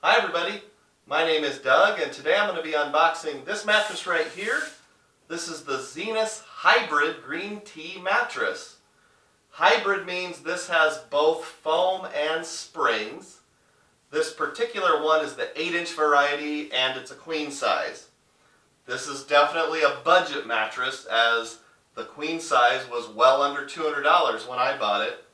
Hi everybody, my name is Doug and today I'm going to be unboxing this mattress right here. This is the Zinus Hybrid Green Tea Mattress. Hybrid means this has both foam and springs. This particular one is the 8-inch variety and it's a queen size. This is definitely a budget mattress as the queen size was well under $200 when I bought it.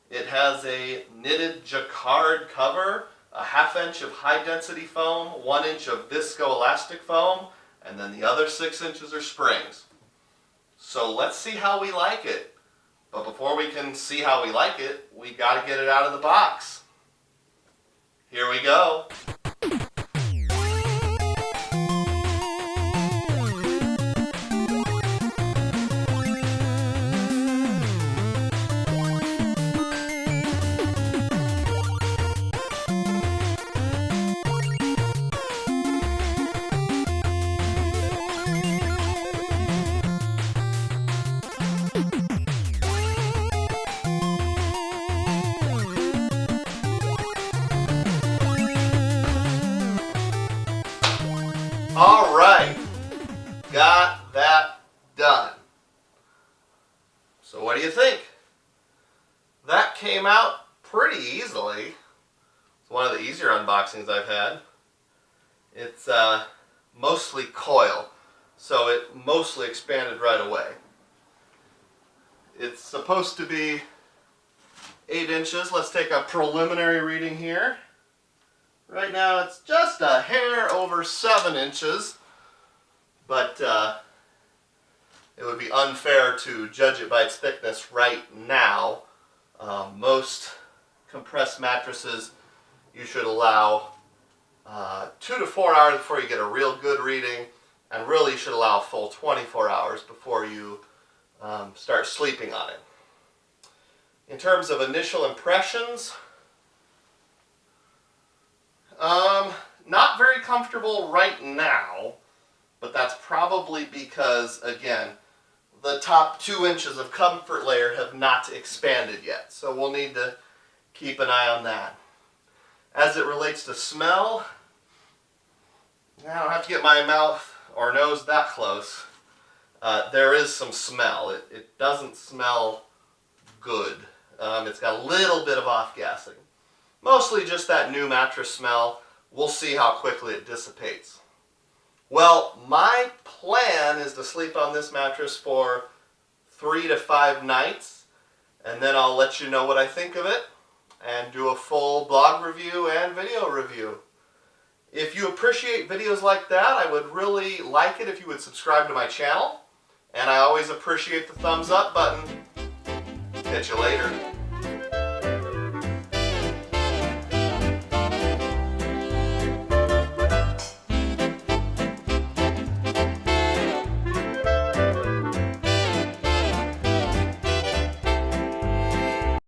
It has a knitted jacquard cover, a 1/2 inch of high density foam, 1 inch of viscoelastic foam, and then the other 6 inches are springs. So let's see how we like it. But before we can see how we like it, we got to get it out of the box. Here we go. All right, got that done. So what do you think? That came out pretty easily. It's one of the easier unboxings I've had. It's mostly coil, so it mostly expanded right away. It's supposed to be 8 inches. Let's take a preliminary reading here. Right now it's just a hair over 7 inches, but it would be unfair to judge it by its thickness right now. Most compressed mattresses you should allow 2 to 4 hours before you get a real good reading, and really you should allow a full 24 hours before you start sleeping on it. In terms of initial impressions, not very comfortable right now, but that's probably because, again, the top 2 inches of comfort layer have not expanded yet. So we'll need to keep an eye on that. As it relates to smell, I don't have to get my mouth or nose that close. There is some smell. It doesn't smell good. It's got a little bit of off-gassing. Mostly just that new mattress smell. We'll see how quickly it dissipates. Well, my plan is to sleep on this mattress for 3 to 5 nights, and then I'll let you know what I think of it and do a full blog review and video review. If you appreciate videos like that, I would really like it if you would subscribe to my channel, and I always appreciate the thumbs up button. Catch you later.